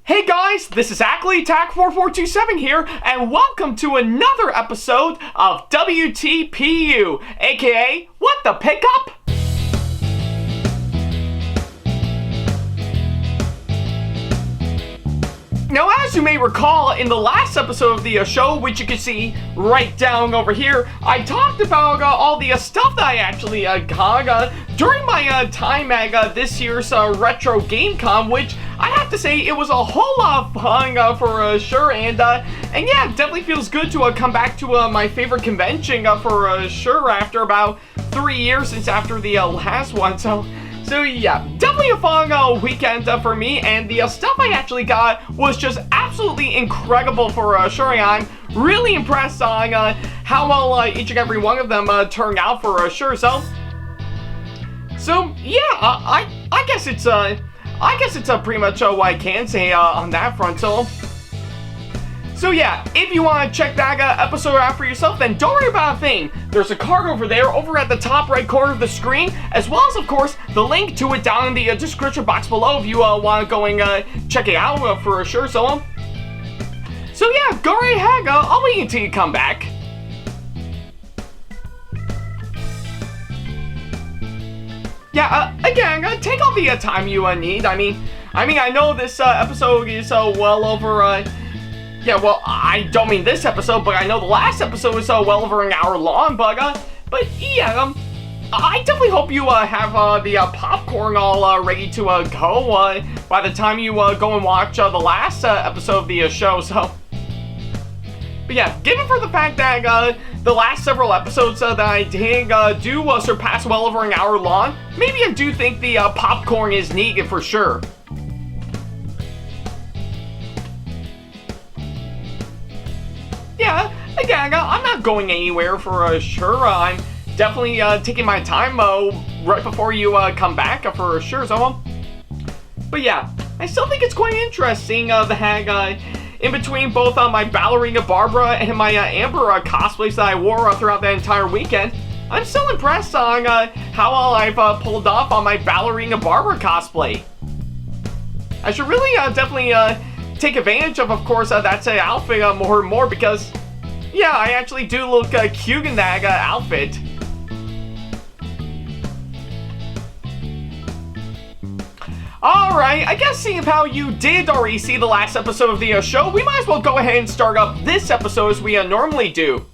Hey guys, this is Ackley, SamAttack4427 here, and welcome to another episode of WTPU, aka What the Pickup? Now, as you may recall, in the last episode of the show, which you can see right down over here, I talked about all the stuff that I actually got during my time at this year's Retro Game Con, which I have to say, it was a whole lot of fun for sure, and yeah, it definitely feels good to come back to my favorite convention for sure after about 3 years since after the last one, So yeah, definitely a fun weekend for me, and the stuff I actually got was just absolutely incredible for sure. I'm really impressed on how well each and every one of them turned out for sure. So yeah, I guess it's pretty much what I can say on that front. So yeah, if you want to check that episode out for yourself, then don't worry about a thing. There's a card over there, over at the top right corner of the screen, as well as, of course, the link to it down in the description box below if you want to go and check it out for sure. So yeah, go right ahead. I'll wait until you come back. Yeah, again, take all the time you need. I mean, I know this episode is well over. Yeah, well, I don't mean this episode, but I know the last episode was well over an hour long, but yeah, I definitely hope you have the popcorn all ready to go by the time you go and watch the last episode of the show, so. But yeah, given for the fact that the last several episodes that I did do surpass well over an hour long, maybe I do think the popcorn is needed for sure. Yeah, again, I'm not going anywhere for sure. I'm definitely taking my time right before you come back for sure. So, but yeah, I still think it's quite interesting the hang in between both my ballerina Barbara and my Amber cosplays that I wore throughout the entire weekend. I'm still impressed on how well I've pulled off on my ballerina Barbara cosplay. I should really definitely take advantage of course, that outfit more and more, because, yeah, I actually do look cute in that outfit. Alright, I guess seeing how you did already see the last episode of the show, we might as well go ahead and start up this episode as we normally do.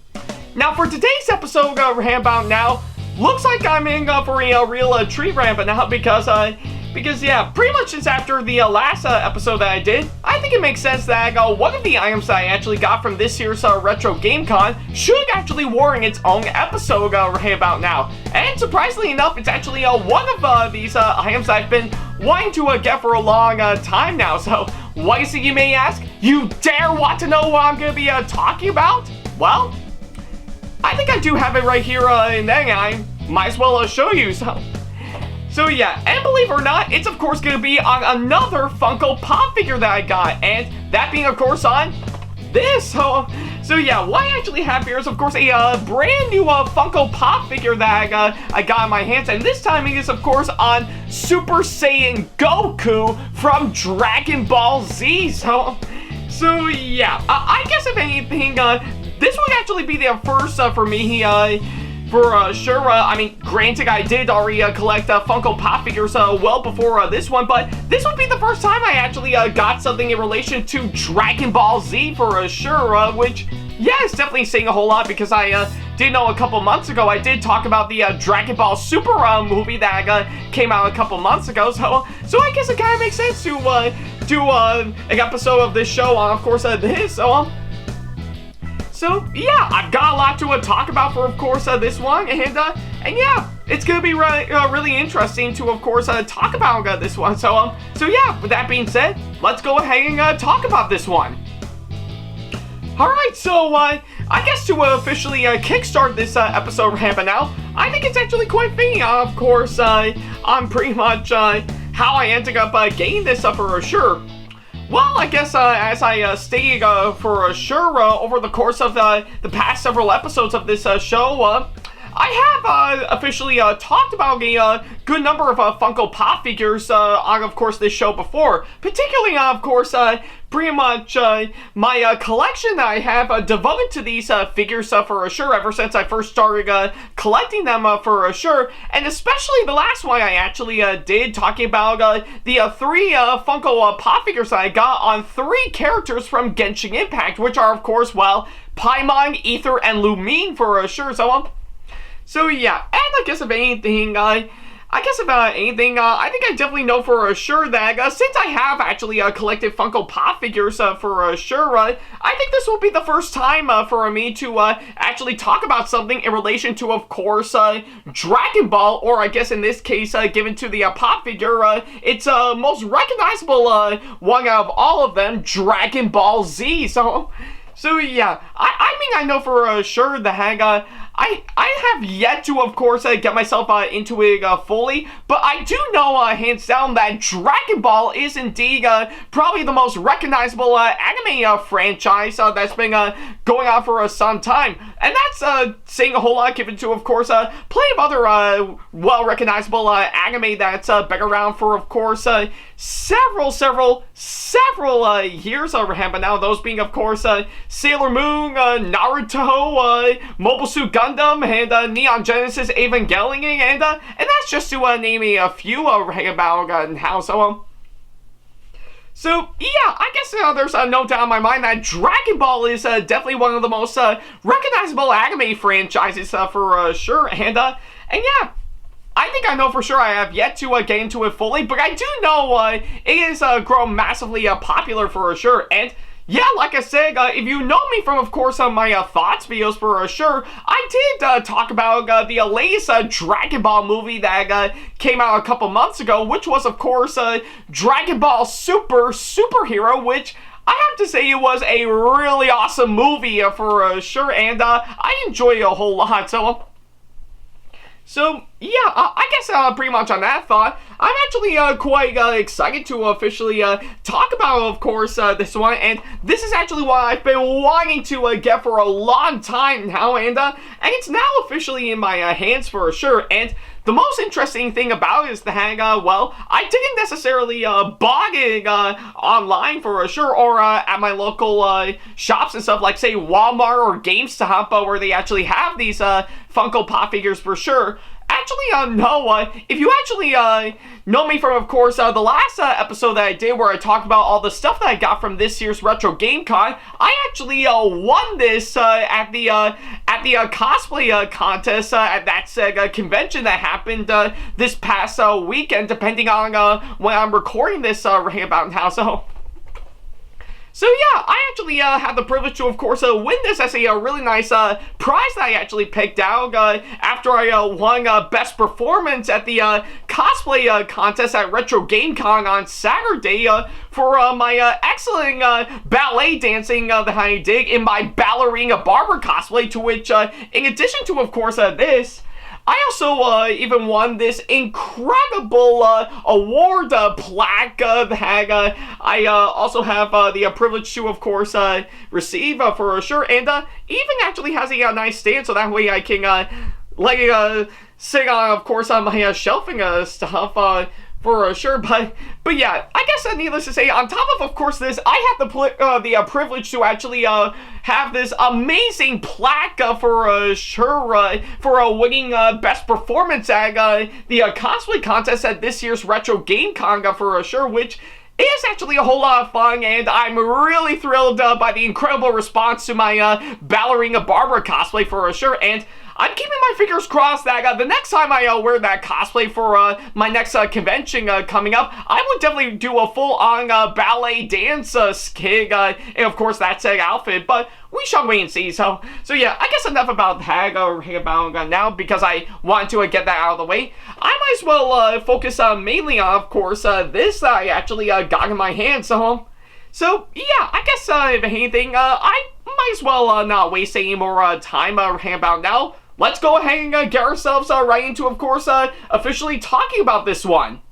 Now, for today's episode, right about now, looks like I'm in for a real treat right about now, because yeah, pretty much since after the last episode that I did, I think it makes sense that one of the items that I actually got from this year's Retro Game Con should actually warrant its own episode right about now. And surprisingly enough, it's actually one of these items I've been wanting to get for a long time now. So, what is it, you may ask? You dare want to know what I'm going to be talking about? Well, I think I do have it right here, and then I might as well show you. So yeah, and believe it or not, it's of course going to be on another Funko Pop figure that I got, and that being of course on this. So yeah, what I actually have here is of course a brand new Funko Pop figure that I got in my hands, and this time it is of course on Super Saiyan Goku from Dragon Ball Z. So yeah, I guess if anything, this would actually be the first for me for sure. I mean, granted, I did already collect Funko Pop figures well before this one, but this would be the first time I actually got something in relation to Dragon Ball Z for sure, which, yeah, it's definitely saying a whole lot, because I did know a couple months ago I did talk about the Dragon Ball Super movie that came out a couple months ago, so I guess it kind of makes sense to do an episode of this show on, of course, this, So yeah, I've got a lot to talk about for, of course, this one, and yeah, it's gonna be really interesting to, of course, talk about this one. So yeah, with that being said, let's go ahead and talk about this one. All right, so I guess to officially kickstart this episode right now, I think it's actually quite fitting, of course, on pretty much how I ended up getting this for sure. Well, I guess as I stated for sure over the course of the past several episodes of this show, I have officially talked about a good number of Funko Pop figures on, of course, this show before. Particularly, of course, pretty much my collection that I have devoted to these figures for sure ever since I first started collecting them for sure. And especially the last one I actually did, talking about the 3 Funko Pop figures that I got on 3 characters from Genshin Impact, which are, of course, well, Paimon, Ether, and Lumine for sure. So yeah, and I guess if anything, I think I definitely know for sure that since I have actually collected Funko Pop figures for sure, I think this will be the first time for me to actually talk about something in relation to, of course, Dragon Ball, or I guess in this case, given to the Pop figure, it's most recognizable one out of all of them, Dragon Ball Z. So yeah, I mean, I know for sure that I have yet to, of course, get myself into it fully, but I do know, hands down, that Dragon Ball is indeed probably the most recognizable anime franchise that's been going on for some time. And that's saying a whole lot, given to, of course, plenty of other well-recognizable anime that's been around for, of course, several years but now those being, of course, Sailor Moon, Naruto, Mobile Suit Gundam, and Neon Genesis Evangelion, and that's just to name a few about how So yeah, I guess there's no doubt in my mind that Dragon Ball is definitely one of the most recognizable anime franchises for sure, and yeah, I think I know for sure I have yet to get into it fully, but I do know it is grown massively popular for sure. And yeah, like I said, if you know me from, of course, my thoughts videos for sure, I did talk about the latest Dragon Ball movie that came out a couple months ago, which was, of course, Dragon Ball Superhero, which I have to say it was a really awesome movie for sure, and I enjoy it a whole lot. So yeah, I guess pretty much on that thought, I'm actually quite excited to officially talk about, of course, this one, and this is actually what I've been wanting to get for a long time now, and it's now officially in my hands for sure. And the most interesting thing about it is that, well, I didn't necessarily buy it online for sure, or at my local shops and stuff, like, say, Walmart or GameStop, where they actually have these Funko Pop figures for sure. Actually, no, if you actually know me from, of course, the last episode that I did where I talked about all the stuff that I got from this year's Retro Game Con, I actually won this at the cosplay contest at that Sega convention that happened this past weekend, depending on when I'm recording this right about now. So yeah, I actually had the privilege to, of course, win this as a really nice prize that I actually picked out after I won Best Performance at the cosplay contest at Retro Game Con on Saturday for my excellent ballet dancing that I did in my Ballerina Barber cosplay, to which, in addition to, of course, this, I also even won this incredible award plaque that I also have the privilege to, of course, receive for sure, and even actually has a nice stand, so that way I can sit on, of course, on my shelving stuff for sure. But yeah, I guess needless to say, on top of course, this, I have the privilege to actually have this amazing plaque for sure for winning Best Performance at the cosplay contest at this year's Retro Game Con for sure, which is actually a whole lot of fun, and I'm really thrilled by the incredible response to my Ballerina Barbara cosplay for sure. And I'm keeping my fingers crossed that the next time I wear that cosplay for my next convention coming up, I would definitely do a full-on ballet dance skig, and of course that outfit, but we shall wait and see. So yeah, I guess enough about that about now, because I wanted to get that out of the way. I might as well focus mainly on, of course, this that I actually got in my hand. So yeah, I guess if anything, I might as well not waste any more time about now. Let's go ahead and get ourselves right into, of course, officially talking about this one.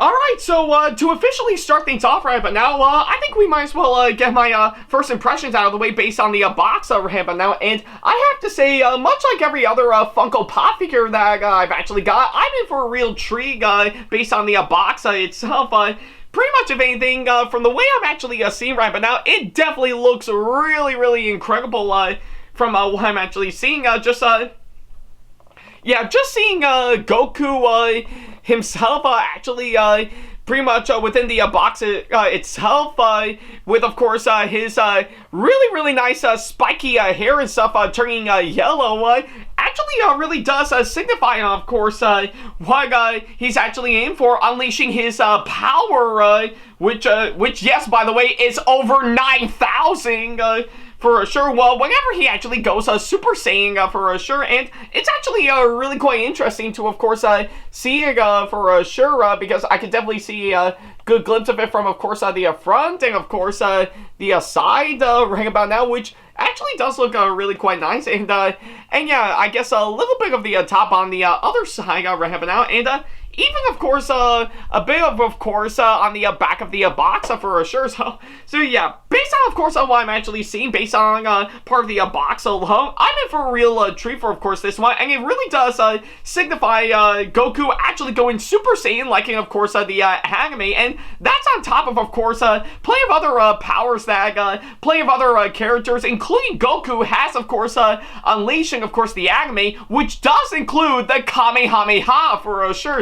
Alright, so to officially start things off right but now, I think we might as well get my first impressions out of the way based on the box right but now, and I have to say, much like every other Funko Pop figure that I've actually got, I'm in for a real treat based on the box itself. Pretty much, if anything, from the way I'm actually seeing right but now, it definitely looks really, really incredible from what I'm actually seeing. Just seeing Goku himself actually pretty much within the box itself, with of course his really, really nice spiky hair and stuff turning yellow, actually really does signify, of course, what he's actually in for, unleashing his power, which yes, by the way, is over 9,000. For sure. Well, whenever he actually goes Super Saiyan, for sure, and it's actually really quite interesting to, of course, see it for sure, because I could definitely see a good glimpse of it from, of course, the front and, of course, the side right about now, which actually does look really quite nice, and yeah, I guess a little bit of the top on the other side right about now, and even, of course, a bit of course, on the back of the box for sure. So yeah, based on, of course, on what I'm actually seeing, based on part of the box alone, I'm in for a real treat for, of course, this one, and it really does signify Goku actually going Super Saiyan, liking, of course, the anime, and that's on top of course, plenty of other powers that plenty of other characters, including Goku, has, of course, unleashing, of course, the anime, which does include the Kamehameha for sure.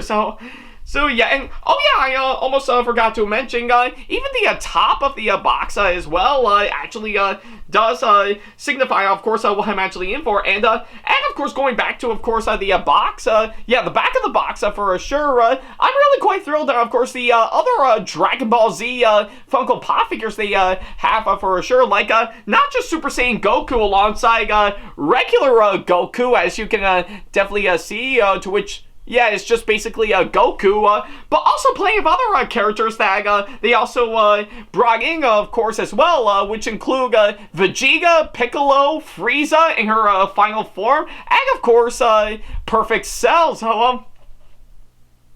So yeah, and oh yeah, I almost forgot to mention, even the top of the box as well actually does signify, of course, what I'm actually in for, and of course, going back to, of course, the box, yeah, the back of the box for sure, I'm really quite thrilled, of course, the other Dragon Ball Z Funko Pop figures they have for sure, like not just Super Saiyan Goku alongside regular Goku, as you can definitely see, to which, yeah, it's just basically Goku, but also plenty of other characters that they also brought in, of course, as well, which include Vegeta, Piccolo, Frieza in her final form, and of course, Perfect Cell, so,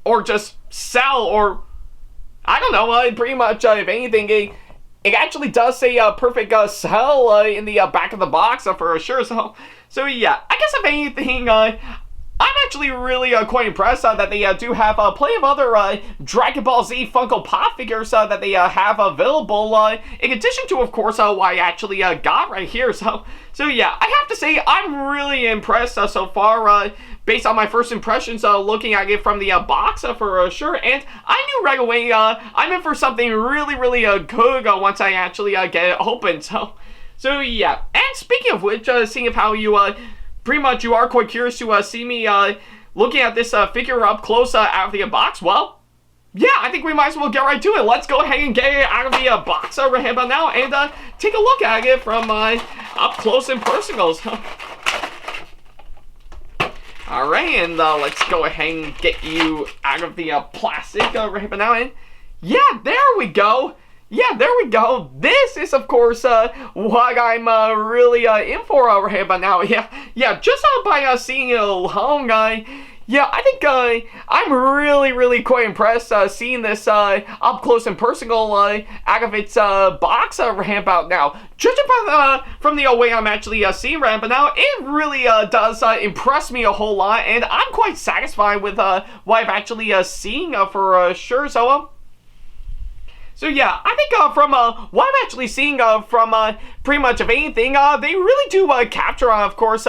or just Cell, or, I don't know, pretty much, if anything, it actually does say Perfect Cell in the back of the box for sure, so yeah, I guess if anything, I'm actually really quite impressed that they do have plenty of other Dragon Ball Z Funko Pop figures that they have available, in addition to, of course, what I actually got right here. So yeah, I have to say I'm really impressed so far, based on my first impressions looking at it from the box for sure, and I knew right away I'm in for something really, really good once I actually get it open. So yeah, and speaking of which, seeing of how you pretty much you are quite curious to see me looking at this figure up close out of the box, well, yeah, I think we might as well get right to it. Let's go ahead and get it out of the box right here about now and take a look at it from up close and personal. Alright, and let's go ahead and get you out of the plastic right here about now, and yeah, there we go. Yeah, there we go. This is, of course, what I'm really in for over here by now. Yeah, just by seeing it alone, yeah, I think I'm really, really quite impressed seeing this up close and personal out of its box right about now. Judging from the way I'm actually seeing right about now, it really does impress me a whole lot, and I'm quite satisfied with what I've actually seen for sure. So yeah, I think from what I'm actually seeing from pretty much of anything, they really do capture, of course,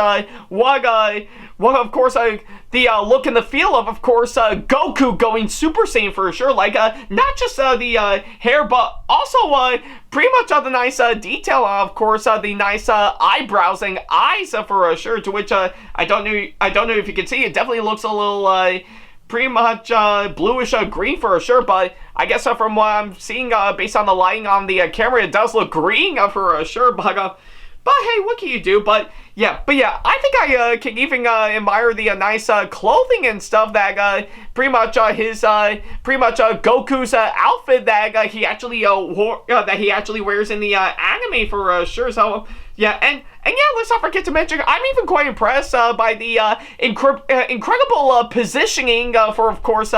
what of course, the look and the feel of course, Goku going Super Saiyan for sure. Like, not just the hair, but also pretty much the nice detail, of course, the nice eyebrows and eyes for sure. To which I don't know if you can see, it definitely looks a little pretty much bluish green for sure, but I guess from what I'm seeing based on the lighting on the camera, it does look green for sure, but hey, what can you do? But yeah, I think I can even admire the nice clothing and stuff that pretty much his Goku's outfit that he actually wore, that he actually wears in the anime for sure. So yeah, and yeah, let's not forget to mention, I'm even quite impressed by the incredible positioning for, of course,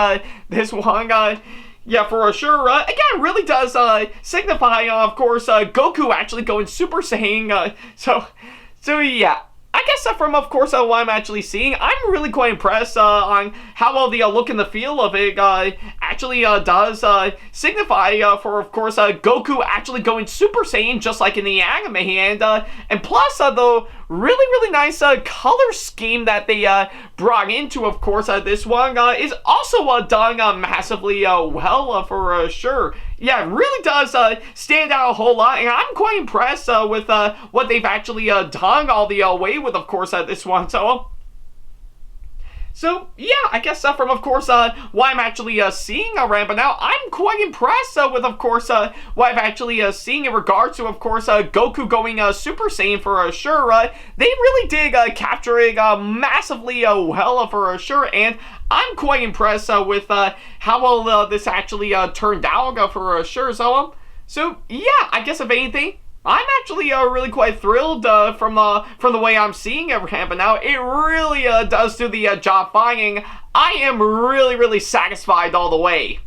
this one. Yeah, for sure. Again, really does signify, of course, Goku actually going Super Saiyan. So yeah. I guess from, of course, what I'm actually seeing, I'm really quite impressed on how well the look and the feel of it actually does signify for, of course, Goku actually going Super Saiyan just like in the anime, and plus the really nice color scheme that they brought into, of course, this one is also done massively well for sure. Yeah, it really does stand out a whole lot, and I'm quite impressed with what they've actually done all the way with, of course, this one. So, yeah, I guess from, of course, what I'm actually seeing right about now, I'm quite impressed with, of course, what I've actually seen in regards to, of course, Goku going Super Saiyan for sure. They really did capture it massively well for sure, and I'm quite impressed with how well this actually turned out for sure. So yeah, I guess if anything, I'm actually really quite thrilled from the way I'm seeing it happen now. It really does do the job fine. I am really satisfied all the way.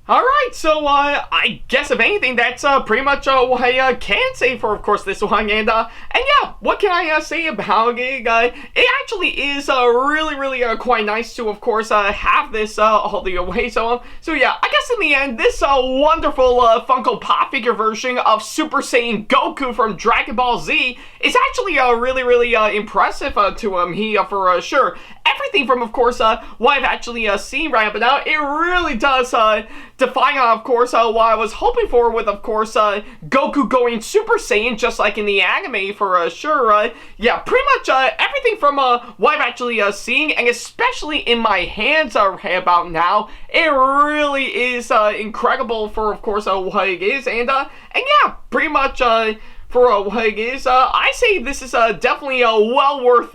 Alright, so I guess if anything, that's pretty much what I can say for, of course, this one. And yeah, what can I say about it? It actually is really quite nice to, of course, have this all the way. So yeah, I guess in the end, this wonderful Funko Pop figure version of Super Saiyan Goku from Dragon Ball Z is actually really impressive to me for sure. Everything from, of course, what I've actually seen right up and now, it really does define, of course, what I was hoping for with, of course, Goku going Super Saiyan, just like in the anime for sure. Yeah, pretty much everything from what I've actually seen, and especially in my hands right about now, it really is incredible for, of course, what it is, and yeah, pretty much for what it is, I say this is definitely well worth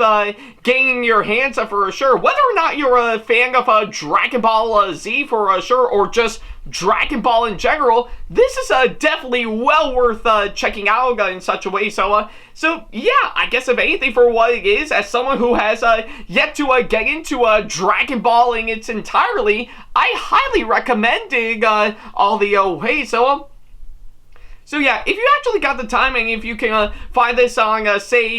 getting your hands for sure. Whether or not you're a fan of Dragon Ball Z for sure, or just Dragon Ball in general, this is definitely well worth checking out in such a way. So yeah, I guess if anything, for what it is, as someone who has yet to get into Dragon Ball in its entirety, I highly recommend it all the way. So yeah, if you actually got the time, and if you can find this on, say,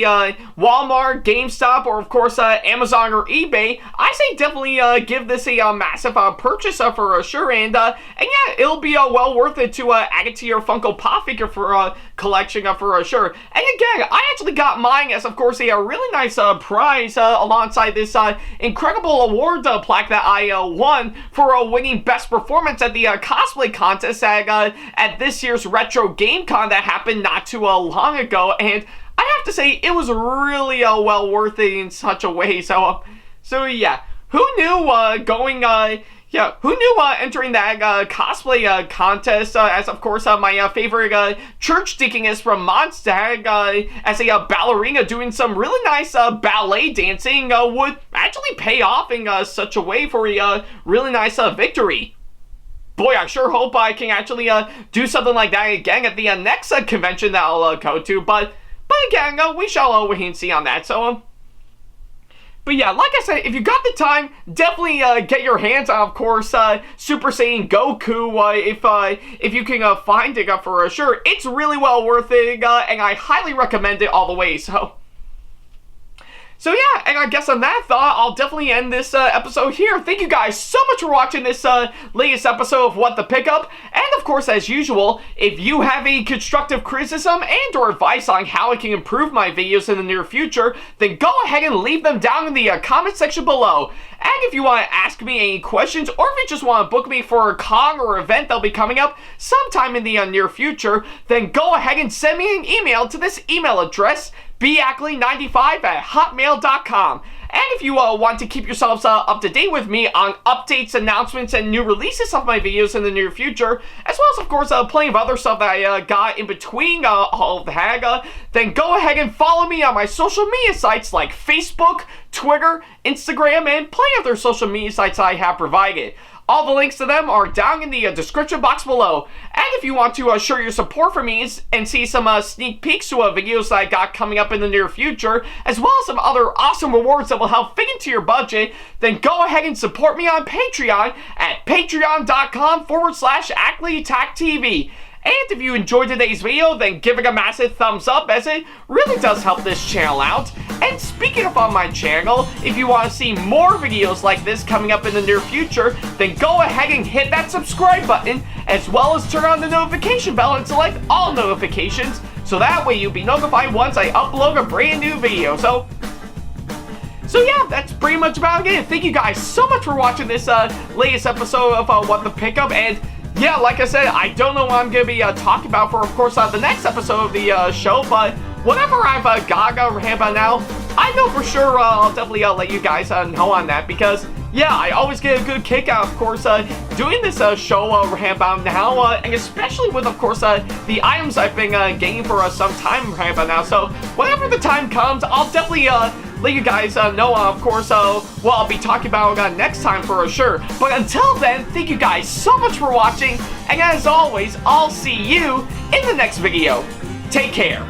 Walmart, GameStop, or of course Amazon or eBay, I say definitely give this a massive purchase for sure, and yeah, it'll be well worth it to add it to your Funko Pop figure for collection for sure. And again, I actually got mine as, of course, a really nice prize alongside this incredible award plaque that I won for winning Best Performance at the cosplay contest at this year's Retro GameCon that happened not too long ago, and I have to say it was really well worth it in such a way. So yeah, who knew who knew entering that cosplay contest as, of course, my favorite church deacon is from Mondstadt as a ballerina doing some really nice ballet dancing would actually pay off in such a way for a really nice victory. Boy, I sure hope I can actually do something like that again at the next convention that I'll go to, but again, we shall wait and see on that. But yeah, like I said, if you got the time, definitely get your hands on, of course, Super Saiyan Goku, if you can find it for sure. It's really well worth it, and I highly recommend it all the way, So yeah, and I guess on that thought, I'll definitely end this episode here. Thank you guys so much for watching this latest episode of What the Pickup. And of course, as usual, if you have any constructive criticism and or advice on how I can improve my videos in the near future, then go ahead and leave them down in the comment section below. And if you want to ask me any questions, or if you just want to book me for a con or event that'll be coming up sometime in the near future, then go ahead and send me an email to this email address, backley95@hotmail.com. And if you want to keep yourselves up to date with me on updates, announcements, and new releases of my videos in the near future, as well as, of course, plenty of other stuff that I got in between all of that, then go ahead and follow me on my social media sites like Facebook, Twitter, Instagram, and plenty of other social media sites I have provided. All the links to them are down in the description box below. And if you want to show your support for me and see some sneak peeks to videos that I got coming up in the near future, as well as some other awesome rewards that will help fit into your budget, then go ahead and support me on Patreon at patreon.com/AckleyAttackTV. And if you enjoyed today's video, then give it a massive thumbs up, as it really does help this channel out. And speaking of on my channel, if you want to see more videos like this coming up in the near future, then go ahead and hit that subscribe button, as well as turn on the notification bell and select all notifications, so that way you'll be notified once I upload a brand new video. So yeah, that's pretty much about it. Thank you guys so much for watching this latest episode of What the Pickup. And yeah, like I said, I don't know what I'm going to be talking about for, of course, the next episode of the show, but whatever I've got about now, I know for sure I'll definitely let you guys know on that, because, yeah, I always get a good kick out, of course, doing this show about now, and especially with, of course, the items I've been getting for some time about now. So whenever the time comes, I'll definitely let you guys know, of course, what I'll be talking about next time for sure. But until then, thank you guys so much for watching, and as always, I'll see you in the next video. Take care.